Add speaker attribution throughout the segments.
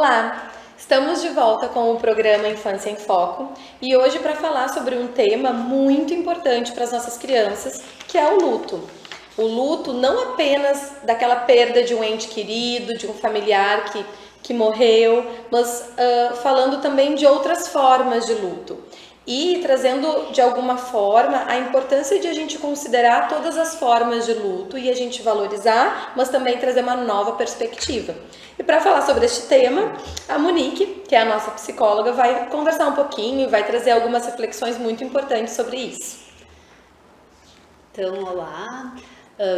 Speaker 1: Olá! Estamos de volta com o programa Infância em Foco e hoje para falar sobre um tema muito importante para as nossas crianças, que é o luto. O luto não apenas daquela perda de um ente querido, de um familiar que morreu, mas falando também de outras formas de luto. E trazendo de alguma forma a importância de a gente considerar todas as formas de luto e a gente valorizar, mas também trazer uma nova perspectiva. E para falar sobre este tema, a Monique, que é a nossa psicóloga, vai conversar um pouquinho e vai trazer algumas reflexões muito importantes sobre isso.
Speaker 2: Então, olá,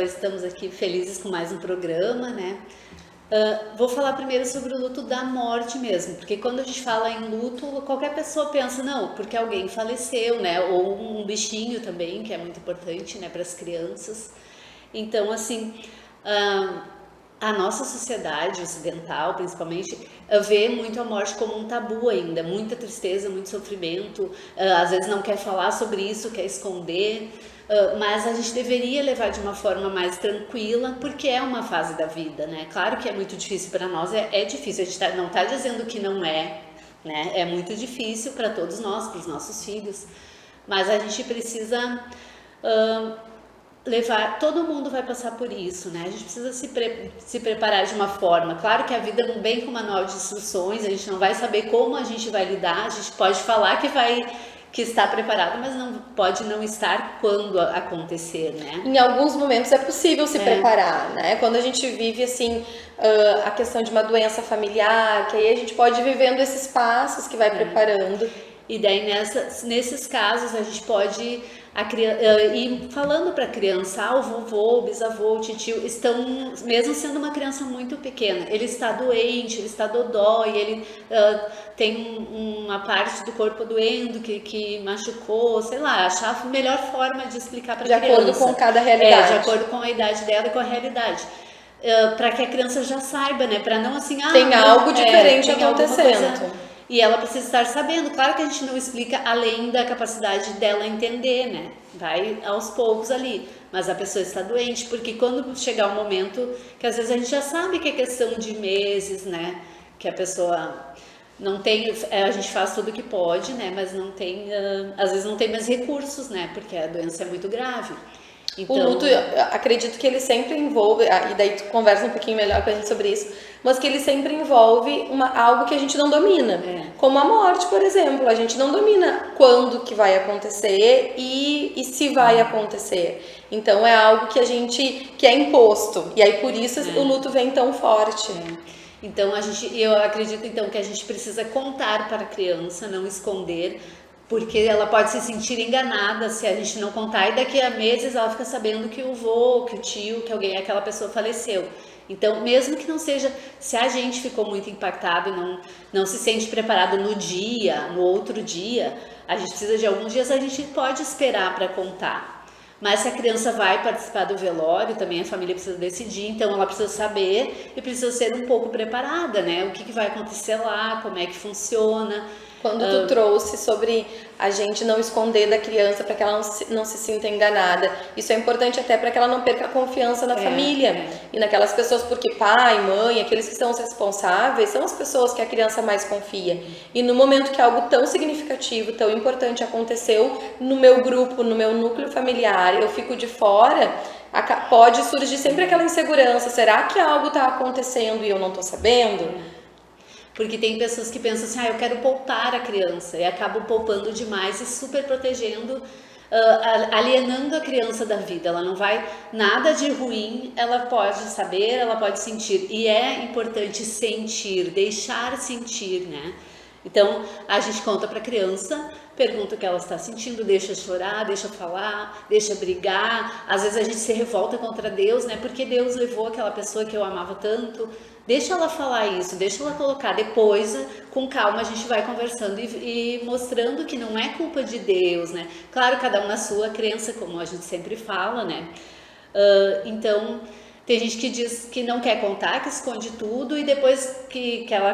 Speaker 2: estamos aqui felizes com mais um programa, né? Vou falar primeiro sobre o luto da morte mesmo, porque quando a gente fala em luto, qualquer pessoa pensa, não, porque alguém faleceu, né? Ou um bichinho também, que é muito importante, né, para as crianças. Então, assim, a nossa sociedade ocidental, principalmente, vê muito a morte como um tabu ainda, muita tristeza, muito sofrimento, às vezes não quer falar sobre isso, quer esconder. Mas a gente deveria levar de uma forma mais tranquila, porque é uma fase da vida, né? Claro que é muito difícil para nós, é difícil, a gente não está dizendo que não é, né? É muito difícil para todos nós, para os nossos filhos, mas a gente precisa levar, todo mundo vai passar por isso, né? A gente precisa se preparar de uma forma. Claro que a vida não vem com manual de instruções, a gente não vai saber como a gente vai lidar, a gente pode falar que está preparado, mas não pode não estar quando acontecer, né?
Speaker 1: Em alguns momentos é possível se preparar, né? Quando a gente vive, assim, a questão de uma doença familiar, que aí a gente pode ir vivendo esses passos que vai preparando.
Speaker 2: E daí, nesses casos, a gente pode ir falando para a criança, o vovô, o bisavô, o titio, estão, mesmo sendo uma criança muito pequena, ele está doente, ele está dodói, ele tem uma parte do corpo doendo que machucou, sei lá, achar a melhor forma de explicar para a criança.
Speaker 1: De acordo com cada realidade.
Speaker 2: De acordo com a idade dela e com a realidade. Para que a criança já saiba, né? Para não assim,
Speaker 1: tem algo diferente acontecendo.
Speaker 2: E ela precisa estar sabendo. Claro que a gente não explica além da capacidade dela entender, né? Vai aos poucos ali. Mas a pessoa está doente, porque quando chegar o momento que às vezes a gente já sabe que é questão de meses, né? Que a pessoa não tem, a gente faz tudo o que pode, né? Mas não tem, às vezes não tem mais recursos, né? Porque a doença é muito grave.
Speaker 1: Então, o luto, acredito que ele sempre envolve, e daí tu conversa um pouquinho melhor com a gente sobre isso, mas que ele sempre envolve algo que a gente não domina. Como a morte, por exemplo. A gente não domina quando que vai acontecer e se vai acontecer. Então é algo que é imposto. E aí por isso o luto vem tão forte.
Speaker 2: Então eu acredito então que a gente precisa contar para a criança, não esconder, porque ela pode se sentir enganada se a gente não contar, e daqui a meses ela fica sabendo que o vô, que o tio, que alguém, aquela pessoa faleceu. Então, mesmo que não seja, se a gente ficou muito impactado e não se sente preparado no dia, no outro dia, a gente precisa de alguns dias, a gente pode esperar para contar. Mas se a criança vai participar do velório, também a família precisa decidir, então ela precisa saber e precisa ser um pouco preparada, né? O que vai acontecer lá, como é que funciona.
Speaker 1: Quando tu trouxe sobre a gente não esconder da criança para que ela não se sinta enganada, isso é importante até para que ela não perca a confiança na família e naquelas pessoas, porque pai, mãe, aqueles que são os responsáveis, são as pessoas que a criança mais confia. E no momento que algo tão significativo, tão importante aconteceu no meu grupo, no meu núcleo familiar, eu fico de fora, pode surgir sempre aquela insegurança, será que algo está acontecendo e eu não estou sabendo?
Speaker 2: Porque tem pessoas que pensam assim, eu quero poupar a criança, e acabam poupando demais e super protegendo, alienando a criança da vida. Ela não vai, nada de ruim, ela pode saber, ela pode sentir. E é importante sentir, deixar sentir, né? Então, a gente conta para a criança, pergunta o que ela está sentindo, deixa chorar, deixa falar, deixa brigar. Às vezes a gente se revolta contra Deus, né? Porque Deus levou aquela pessoa que eu amava tanto. Deixa ela falar isso, deixa ela colocar. Depois, com calma, a gente vai conversando e mostrando que não é culpa de Deus, né? Claro, cada um na sua crença, como a gente sempre fala, né? Então, tem gente que diz que não quer contar, que esconde tudo, e depois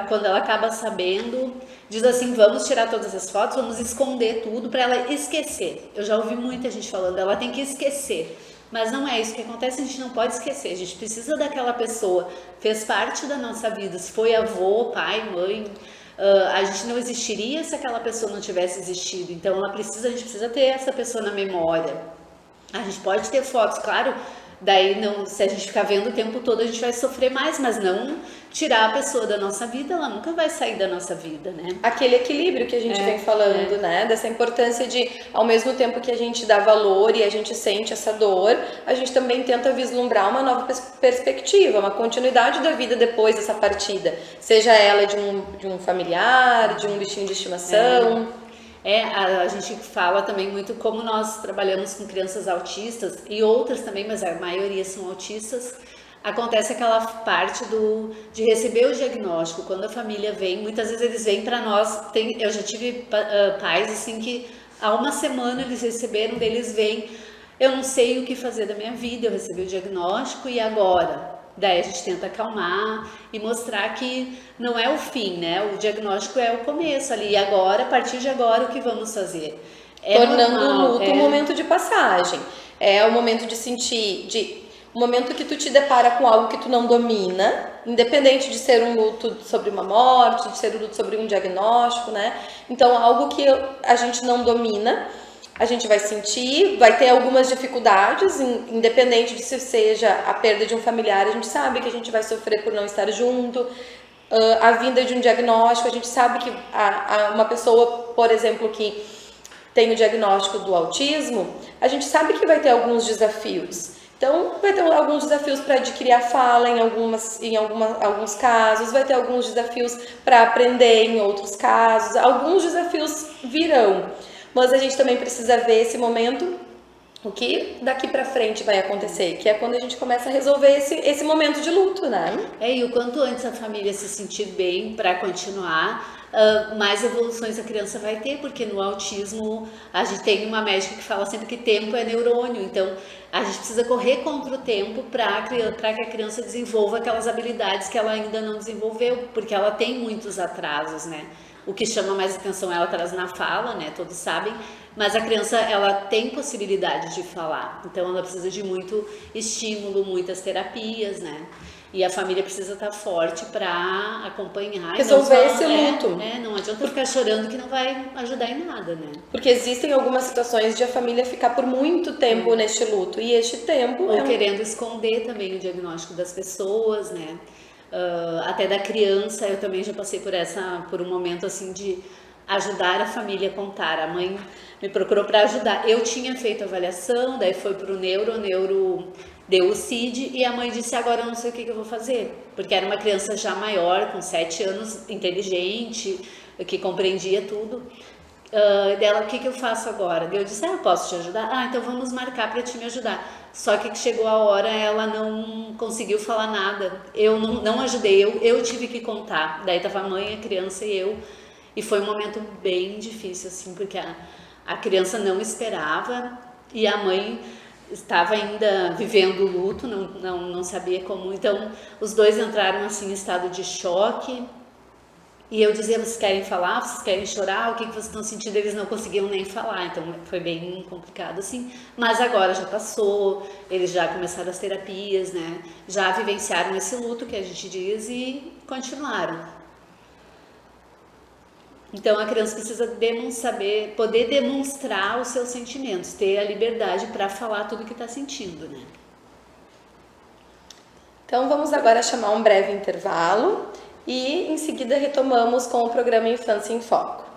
Speaker 2: quando ela acaba sabendo, diz assim, vamos tirar todas as fotos, vamos esconder tudo para ela esquecer. Eu já ouvi muita gente falando, ela tem que esquecer. Mas não é isso que acontece, a gente não pode esquecer, a gente precisa daquela pessoa, fez parte da nossa vida, se foi avô, pai, mãe, a gente não existiria se aquela pessoa não tivesse existido, então a gente precisa ter essa pessoa na memória. A gente pode ter fotos, claro, daí não, se a gente ficar vendo o tempo todo a gente vai sofrer mais, mas não tirar a pessoa da nossa vida, ela nunca vai sair da nossa vida, né?
Speaker 1: Aquele equilíbrio que a gente vem falando, né? Dessa importância de, ao mesmo tempo que a gente dá valor e a gente sente essa dor, a gente também tenta vislumbrar uma nova perspectiva, uma continuidade da vida depois dessa partida. Seja ela de um familiar, de um bichinho de estimação.
Speaker 2: A gente fala também muito como nós trabalhamos com crianças autistas e outras também, mas a maioria são autistas. Acontece aquela parte de receber o diagnóstico, quando a família vem, muitas vezes eles vêm para nós, eu já tive pais assim que há uma semana eles receberam, eles vêm, eu não sei o que fazer da minha vida, eu recebi o diagnóstico e agora? Daí a gente tenta acalmar e mostrar que não é o fim, né? O diagnóstico é o começo ali, e agora, a partir de agora, o que vamos fazer?
Speaker 1: Tornando o luto um momento de passagem, é o momento de sentir, o momento que tu te depara com algo que tu não domina, independente de ser um luto sobre uma morte, de ser um luto sobre um diagnóstico, né? Então, algo que a gente não domina, a gente vai sentir, vai ter algumas dificuldades, independente de se seja a perda de um familiar, a gente sabe que a gente vai sofrer por não estar junto, a vinda de um diagnóstico, a gente sabe que uma pessoa, por exemplo, que tem o diagnóstico do autismo, a gente sabe que vai ter alguns desafios. Então, vai ter alguns desafios para adquirir a fala em alguns casos, vai ter alguns desafios para aprender em outros casos, alguns desafios virão. Mas a gente também precisa ver esse momento, o que daqui para frente vai acontecer, que é quando a gente começa a resolver esse momento de luto, né?
Speaker 2: E o quanto antes a família se sentir bem para continuar, mais evoluções a criança vai ter, porque no autismo a gente tem uma médica que fala sempre que tempo é neurônio, então a gente precisa correr contra o tempo para que a criança desenvolva aquelas habilidades que ela ainda não desenvolveu, porque ela tem muitos atrasos, né? O que chama mais atenção é ela atrás na fala, né? Todos sabem, mas a criança ela tem possibilidade de falar, então ela precisa de muito estímulo, muitas terapias, né? E a família precisa estar forte para acompanhar.
Speaker 1: Resolver esse luto.
Speaker 2: Não adianta ficar chorando que não vai ajudar em nada, né?
Speaker 1: Porque existem algumas situações de a família ficar por muito tempo neste luto. E este tempo...
Speaker 2: Ou querendo esconder também o diagnóstico das pessoas, né? Até da criança, eu também já passei por um momento assim de ajudar a família a contar. A mãe me procurou para ajudar. Eu tinha feito a avaliação, daí foi para o neuro deu o CID e a mãe disse, agora eu não sei o que eu vou fazer. Porque era uma criança já maior, com 7 anos, inteligente, que compreendia tudo. Dela, o que eu faço agora? Eu disse, eu posso te ajudar? Então vamos marcar para te me ajudar. Só que chegou a hora, ela não conseguiu falar nada. Eu não ajudei, eu tive que contar. Daí tava a mãe, a criança e eu. E foi um momento bem difícil, assim, porque a criança não esperava e a mãe estava ainda vivendo o luto, não sabia como. Então, os dois entraram assim em estado de choque. E eu dizia, vocês querem falar? Vocês querem chorar? O que vocês estão sentindo? Eles não conseguiam nem falar, então foi bem complicado assim. Mas agora já passou, eles já começaram as terapias, né? Já vivenciaram esse luto que a gente diz e continuaram. Então a criança precisa poder demonstrar os seus sentimentos, ter a liberdade para falar tudo o que está sentindo, né?
Speaker 1: Então vamos agora chamar um breve intervalo e em seguida retomamos com o programa Infância em Foco.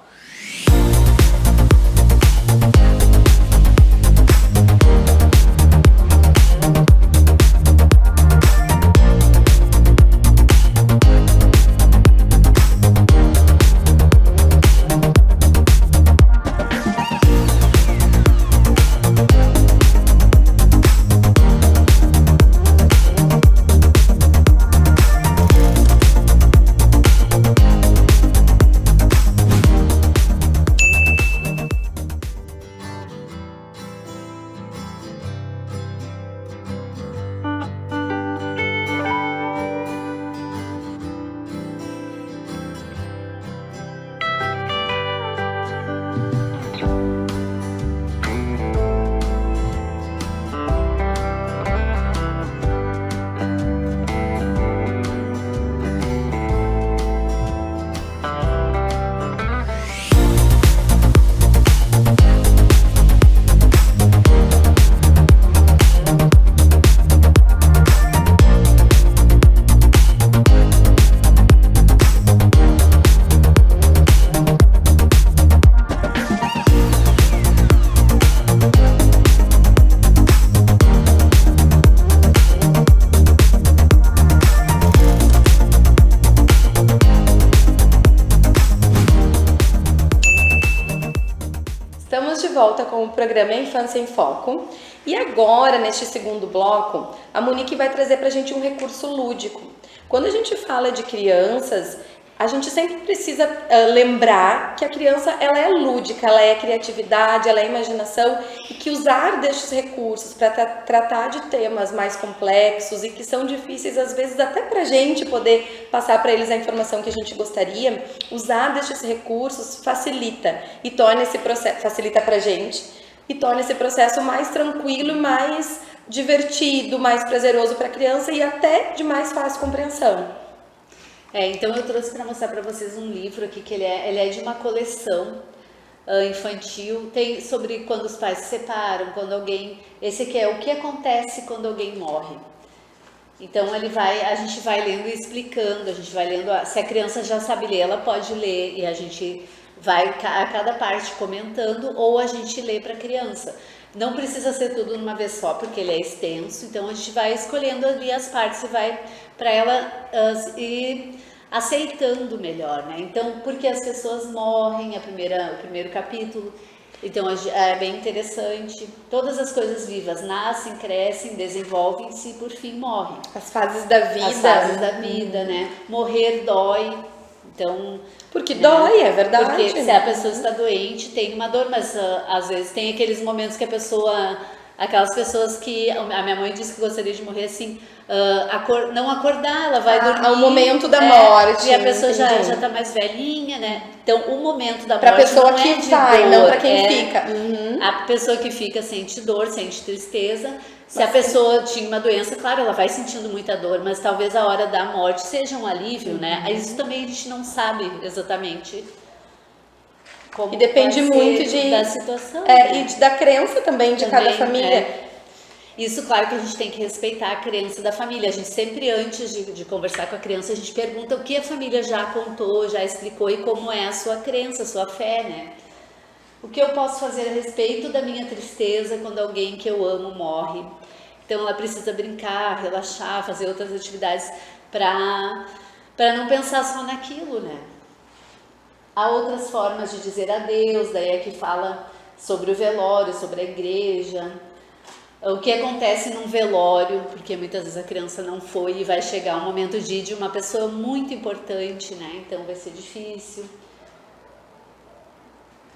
Speaker 1: volta com o programa Infância em Foco. E agora, neste segundo bloco, a Monique vai trazer pra gente um recurso lúdico. Quando a gente fala de crianças, a gente sempre precisa lembrar que a criança ela é lúdica, ela é criatividade, ela é imaginação e que usar destes recursos para tratar de temas mais complexos e que são difíceis às vezes até para a gente poder passar para eles a informação que a gente gostaria, usar destes recursos facilita e torna esse processo, facilita para a gente e torna esse processo mais tranquilo e mais divertido, mais prazeroso para a criança e até de mais fácil compreensão.
Speaker 2: Então eu trouxe para mostrar para vocês um livro aqui que ele é de uma coleção infantil, tem sobre quando os pais se separam, quando alguém, esse aqui é o que acontece quando alguém morre. Então a gente vai lendo e explicando, a gente vai lendo, se a criança já sabe ler, ela pode ler e a gente vai a cada parte comentando ou a gente lê para a criança. Não precisa ser tudo numa vez só, porque ele é extenso, então a gente vai escolhendo ali as partes e vai para ela ir aceitando melhor, né? Então, porque as pessoas morrem, o primeiro capítulo, então é bem interessante. Todas as coisas vivas nascem, crescem, desenvolvem-se e por fim morrem.
Speaker 1: As fases da vida.
Speaker 2: As fases da vida, né? Morrer dói, então...
Speaker 1: Porque dói, é verdade.
Speaker 2: Porque se a pessoa está doente, tem uma dor, mas às vezes tem aqueles momentos que a pessoa... Aquelas pessoas que... A minha mãe disse que gostaria de morrer assim... não acordar, ela vai dormir.
Speaker 1: Ao momento da morte.
Speaker 2: E a pessoa já tá mais velhinha, né? Então, o momento da morte
Speaker 1: pra pessoa
Speaker 2: não
Speaker 1: que
Speaker 2: é de
Speaker 1: vai,
Speaker 2: dor,
Speaker 1: não pra quem fica.
Speaker 2: A pessoa que fica sente dor, sente tristeza. Se a pessoa tinha uma doença, claro, ela vai sentindo muita dor, mas talvez a hora da morte seja um alívio, né? Isso também a gente não sabe exatamente como
Speaker 1: e depende muito
Speaker 2: da situação.
Speaker 1: E da crença também de cada família.
Speaker 2: Isso, claro que a gente tem que respeitar a crença da família. A gente sempre, antes de conversar com a criança, a gente pergunta o que a família já contou, já explicou e como é a sua crença, a sua fé, né? O que eu posso fazer a respeito da minha tristeza quando alguém que eu amo morre? Então ela precisa brincar, relaxar, fazer outras atividades para não pensar só naquilo, né? Há outras formas de dizer adeus, daí é que fala sobre o velório, sobre a igreja. O que acontece num velório, porque muitas vezes a criança não foi e vai chegar um momento de ir de uma pessoa muito importante, né? Então vai ser difícil.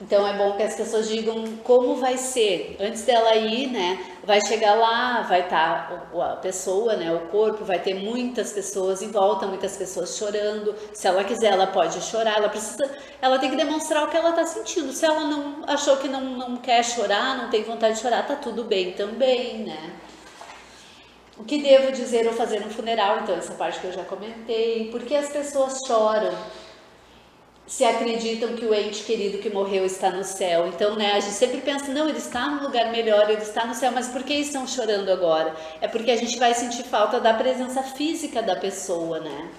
Speaker 2: Então é bom que as pessoas digam como vai ser. Antes dela ir, né? Vai chegar lá, vai estar a pessoa, né? O corpo, vai ter muitas pessoas em volta, muitas pessoas chorando. Se ela quiser, ela pode chorar. Ela tem que demonstrar o que ela está sentindo. Se ela não achou que não quer chorar, não tem vontade de chorar, tá tudo bem também, né? O que devo dizer ou fazer no funeral? Então essa parte que eu já comentei. Por que as pessoas choram? Se acreditam que o ente querido que morreu está no céu. Então, né, a gente sempre pensa, não, ele está num lugar melhor, ele está no céu, mas por que estão chorando agora? É porque a gente vai sentir falta da presença física da pessoa, né?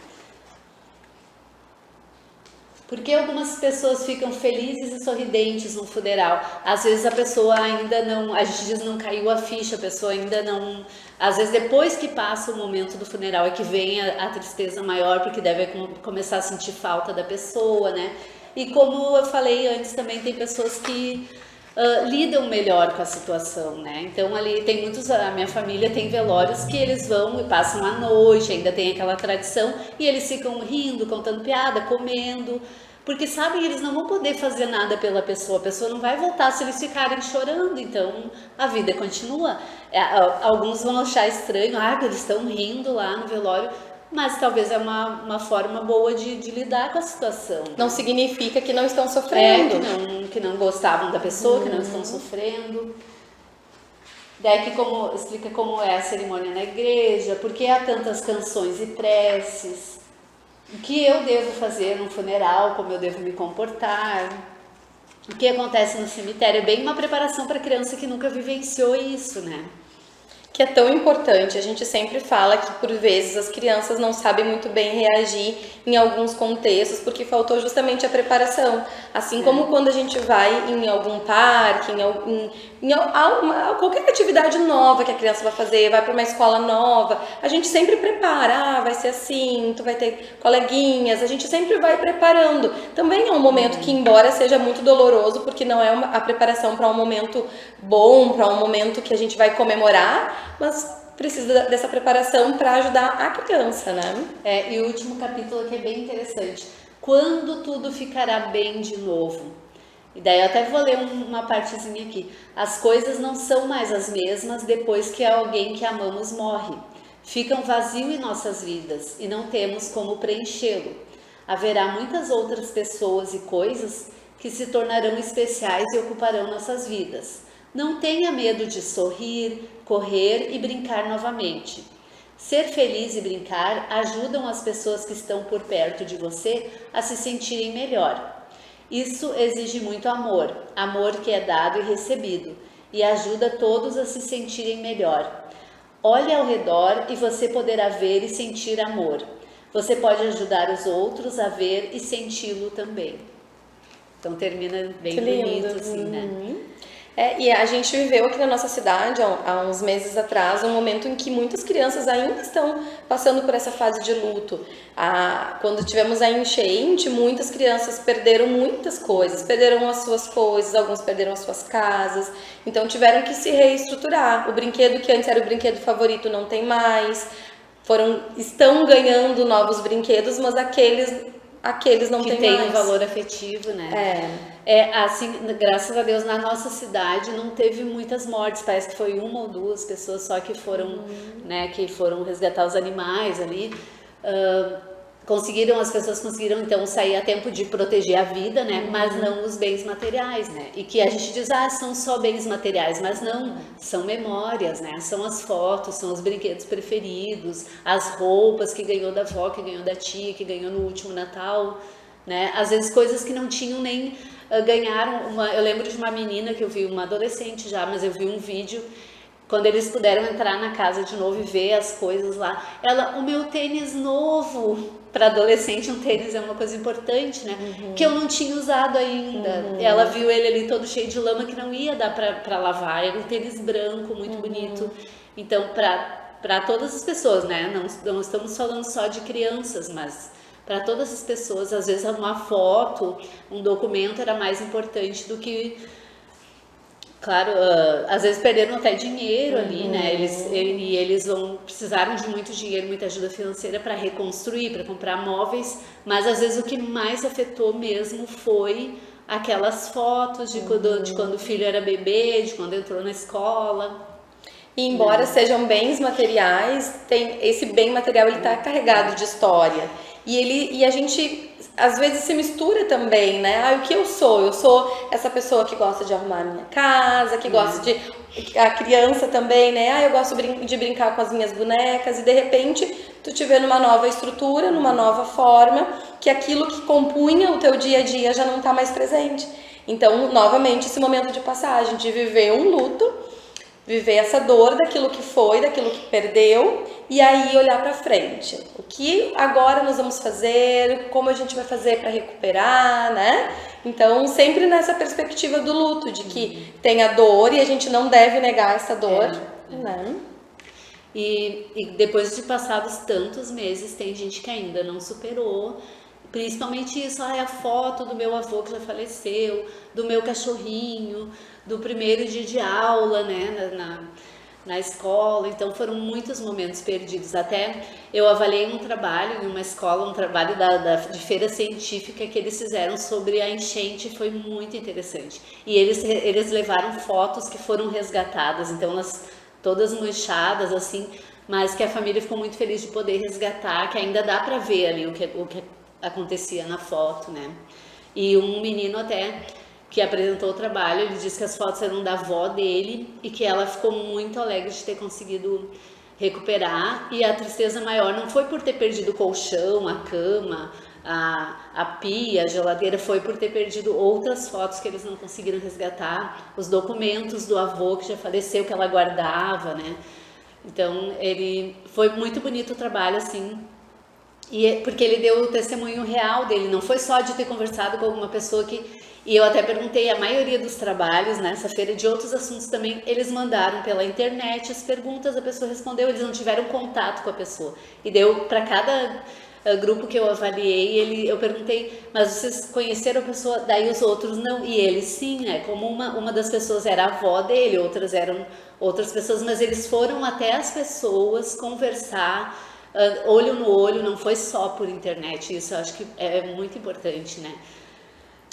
Speaker 2: Porque algumas pessoas ficam felizes e sorridentes no funeral. Às vezes a pessoa ainda não, a gente diz não caiu a ficha, a pessoa ainda não... Às vezes depois que passa o momento do funeral é que vem a tristeza maior, porque deve começar a sentir falta da pessoa, né? E como eu falei antes, também tem pessoas que lidam melhor com a situação, né? Então ali tem muitos, a minha família tem velórios que eles vão e passam a noite, ainda tem aquela tradição, e eles ficam rindo, contando piada, comendo, porque sabem, eles não vão poder fazer nada pela pessoa, a pessoa não vai voltar se eles ficarem chorando, então a vida continua. Alguns vão achar estranho, eles estão rindo lá no velório, mas talvez é uma forma boa de lidar com a situação.
Speaker 1: Não significa que não estão sofrendo.
Speaker 2: Que não gostavam da pessoa, que não estão sofrendo. Daí que explica como é a cerimônia na igreja, por que há tantas canções e preces, o que eu devo fazer no funeral, como eu devo me comportar, o que acontece no cemitério. É bem uma preparação para criança que nunca vivenciou isso, né?
Speaker 1: que é tão importante. A gente sempre fala que por vezes as crianças não sabem muito bem reagir em alguns contextos porque faltou justamente a preparação. Assim como quando a gente vai em algum parque, qualquer atividade nova que a criança vai fazer, vai para uma escola nova, a gente sempre prepara, vai ser assim, tu vai ter coleguinhas, a gente sempre vai preparando. Também é um momento que, embora seja muito doloroso, porque não é a preparação para um momento bom, para um momento que a gente vai comemorar, mas precisa dessa preparação para ajudar a criança, né?
Speaker 2: E o último capítulo que é bem interessante. Quando tudo ficará bem de novo? E daí eu até vou ler uma partezinha aqui. As coisas não são mais as mesmas depois que alguém que amamos morre. Ficam vazios em nossas vidas e não temos como preenchê-lo. Haverá muitas outras pessoas e coisas que se tornarão especiais e ocuparão nossas vidas. Não tenha medo de sorrir, correr e brincar novamente. Ser feliz e brincar ajudam as pessoas que estão por perto de você a se sentirem melhor. Isso exige muito amor, amor que é dado e recebido, e ajuda todos a se sentirem melhor. Olhe ao redor e você poderá ver e sentir amor. Você pode ajudar os outros a ver e senti-lo também. Então termina bem bonito, assim, né?
Speaker 1: E a gente viveu aqui na nossa cidade, há uns meses atrás, um momento em que muitas crianças ainda estão passando por essa fase de luto. Quando tivemos a enchente, muitas crianças perderam muitas coisas, perderam as suas coisas, alguns perderam as suas casas, então tiveram que se reestruturar. O brinquedo que antes era o brinquedo favorito não tem mais, estão ganhando novos brinquedos, mas aqueles não tem mais.
Speaker 2: Que tem um valor afetivo, né? Assim, graças a Deus, na nossa cidade não teve muitas mortes, parece que foi uma ou duas pessoas só que foram, né, que foram resgatar os animais ali. As pessoas conseguiram então sair a tempo de proteger a vida, né? Mas não os bens materiais, né? E que a gente diz, são só bens materiais, mas não, são memórias, né? São as fotos, são os brinquedos preferidos, as roupas que ganhou da avó, que ganhou da tia, que ganhou no último Natal, né? Às vezes coisas que não tinham nem ganharam. Eu lembro de uma menina que eu vi, uma adolescente já, mas eu vi um vídeo quando eles puderam entrar na casa de novo e ver as coisas lá. O meu tênis novo. Para adolescente, um tênis é uma coisa importante, né? Que eu não tinha usado ainda. Ela viu ele ali todo cheio de lama que não ia dar para lavar. Era um tênis branco, muito bonito. Então, para todas as pessoas, né? Não estamos falando só de crianças, mas para todas as pessoas, às vezes uma foto, um documento era mais importante do que... Claro, às vezes perderam até dinheiro ali, né? Eles precisaram de muito dinheiro, muita ajuda financeira para reconstruir, para comprar móveis, mas às vezes o que mais afetou mesmo foi aquelas fotos de quando o filho era bebê, de quando entrou na escola.
Speaker 1: E embora sejam bens materiais, esse bem material ele está carregado de história. E a gente às vezes se mistura também, né? O que eu sou? Eu sou essa pessoa que gosta de arrumar a minha casa, que gosta de... A criança também, né? Eu gosto de brincar com as minhas bonecas, e de repente tu te vê numa nova estrutura, numa nova forma, que aquilo que compunha o teu dia a dia já não está mais presente. Então, novamente, esse momento de passagem, de viver um luto, viver essa dor daquilo que foi, daquilo que perdeu, e aí olhar para frente. O que agora nós vamos fazer? Como a gente vai fazer para recuperar, né? Então, sempre nessa perspectiva do luto, de que tem a dor e a gente não deve negar essa dor, né?
Speaker 2: E depois de passados tantos meses, tem gente que ainda não superou. Principalmente isso, a foto do meu avô que já faleceu, do meu cachorrinho, do primeiro dia de aula, né, na escola. Então foram muitos momentos perdidos. Até eu avaliei um trabalho em uma escola, um trabalho de feira científica que eles fizeram sobre a enchente, foi muito interessante. E eles levaram fotos que foram resgatadas, então elas todas manchadas assim, mas que a família ficou muito feliz de poder resgatar, que ainda dá para ver ali o que acontecia na foto, né? E um menino até que apresentou o trabalho, ele disse que as fotos eram da avó dele e que ela ficou muito alegre de ter conseguido recuperar, e a tristeza maior não foi por ter perdido o colchão, a cama, a pia, a geladeira, foi por ter perdido outras fotos que eles não conseguiram resgatar, os documentos do avô que já faleceu, que ela guardava, né? Então, ele foi muito bonito o trabalho, assim, porque ele deu o testemunho real dele, não foi só de ter conversado com alguma pessoa e eu até perguntei, a maioria dos trabalhos nessa feira de outros assuntos também, eles mandaram pela internet as perguntas, a pessoa respondeu, eles não tiveram contato com a pessoa. E deu para cada grupo que eu avaliei, eu perguntei, mas vocês conheceram a pessoa? Daí os outros não, e eles sim, né? Como uma das pessoas era a avó dele, outras eram outras pessoas, mas eles foram até as pessoas conversar, olho no olho, não foi só por internet, isso eu acho que é muito importante, né?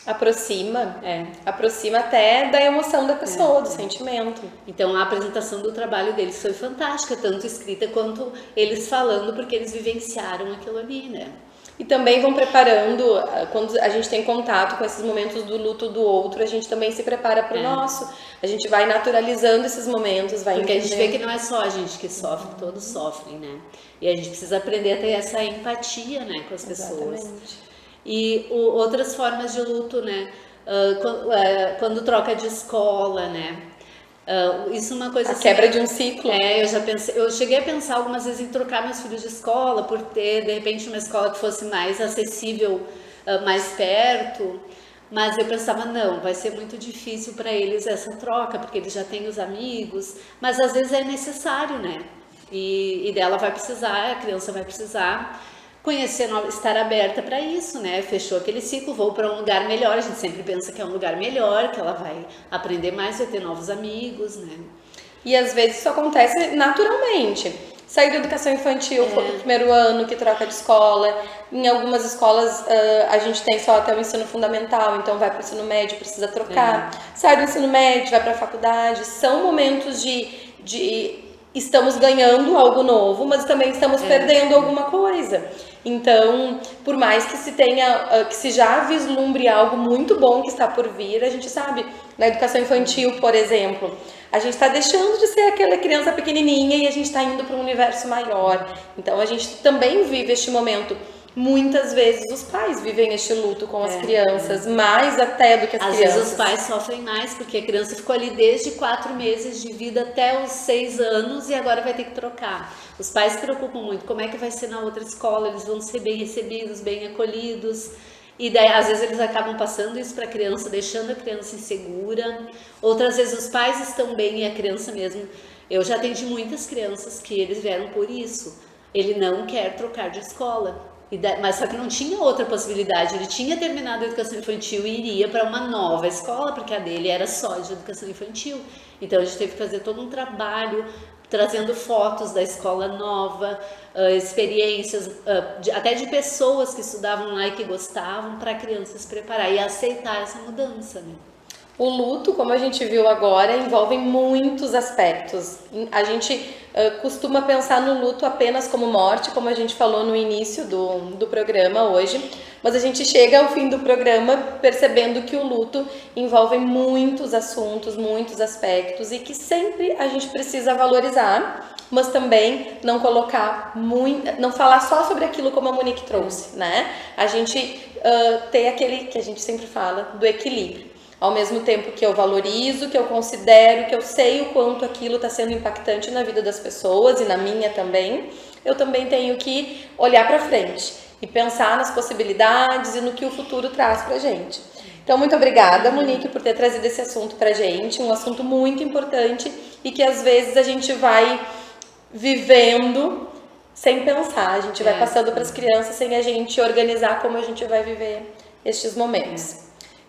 Speaker 1: Aproxima até da emoção da pessoa, do sentimento.
Speaker 2: Então a apresentação do trabalho deles foi fantástica, tanto escrita quanto eles falando, porque eles vivenciaram aquilo ali, né?
Speaker 1: E também vão preparando, quando a gente tem contato com esses momentos do luto do outro, a gente também se prepara para o nosso. A gente vai naturalizando esses momentos, vai
Speaker 2: porque
Speaker 1: entendendo.
Speaker 2: A gente vê que não é só a gente que sofre, todos sofrem, né? E a gente precisa aprender a ter essa empatia, né, com as pessoas.
Speaker 1: Exatamente.
Speaker 2: E outras formas de luto, né? Quando troca de escola, né? Isso é uma coisa
Speaker 1: assim, quebra de um ciclo.
Speaker 2: Eu cheguei a pensar algumas vezes em trocar meus filhos de escola, por ter, de repente, uma escola que fosse mais acessível, mais perto. Mas eu pensava, não, vai ser muito difícil para eles essa troca, porque eles já têm os amigos. Mas às vezes é necessário, né? E dela vai precisar, a criança vai precisar conhecer, estar aberta para isso, né? Fechou aquele ciclo, vou para um lugar melhor. A gente sempre pensa que é um lugar melhor, que ela vai aprender mais, vai ter novos amigos, né?
Speaker 1: E às vezes isso acontece naturalmente. Sair da educação infantil, foi pro primeiro ano que troca de escola. Em algumas escolas a gente tem só até o ensino fundamental, então vai para o ensino médio, precisa trocar. Sai do ensino médio, vai para a faculdade. São momentos de estamos ganhando algo novo, mas também estamos perdendo alguma coisa. Então, por mais que se tenha, que se já vislumbre algo muito bom que está por vir, a gente sabe, na educação infantil, por exemplo, a gente está deixando de ser aquela criança pequenininha e a gente está indo para um universo maior. Então, a gente também vive este momento. Muitas vezes os pais vivem este luto com as crianças, mais até do que as crianças.
Speaker 2: Às vezes os pais sofrem mais, porque a criança ficou ali desde 4 meses de vida até os 6 anos e agora vai ter que trocar. Os pais se preocupam muito, como é que vai ser na outra escola, eles vão ser bem recebidos, bem acolhidos. E daí, às vezes, eles acabam passando isso para a criança, deixando a criança insegura. Outras vezes os pais estão bem e a criança mesmo. Eu já atendi muitas crianças que eles vieram por isso. Ele não quer trocar de escola. Mas só que não tinha outra possibilidade, ele tinha terminado a educação infantil e iria para uma nova escola, porque a dele era só de educação infantil. Então a gente teve que fazer todo um trabalho, trazendo fotos da escola nova, experiências, até de pessoas que estudavam lá e que gostavam, para a criança se preparar e aceitar essa mudança, né?
Speaker 1: O luto, como a gente viu agora, envolve muitos aspectos. A gente costuma pensar no luto apenas como morte, como a gente falou no início do programa hoje, mas a gente chega ao fim do programa percebendo que o luto envolve muitos assuntos, muitos aspectos e que sempre a gente precisa valorizar, mas também não colocar não falar só sobre aquilo como a Monique trouxe, né? A gente ter aquele que a gente sempre fala do equilíbrio. Ao mesmo tempo que eu valorizo, que eu considero, que eu sei o quanto aquilo está sendo impactante na vida das pessoas e na minha também, eu também tenho que olhar para frente e pensar nas possibilidades e no que o futuro traz para a gente. Então, muito obrigada, Monique, por ter trazido esse assunto para a gente, um assunto muito importante e que às vezes a gente vai vivendo sem pensar, a gente vai passando para as crianças sem a gente organizar como a gente vai viver estes momentos.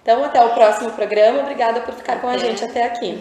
Speaker 1: Então, até o próximo programa. Obrigada por ficar com a gente até aqui.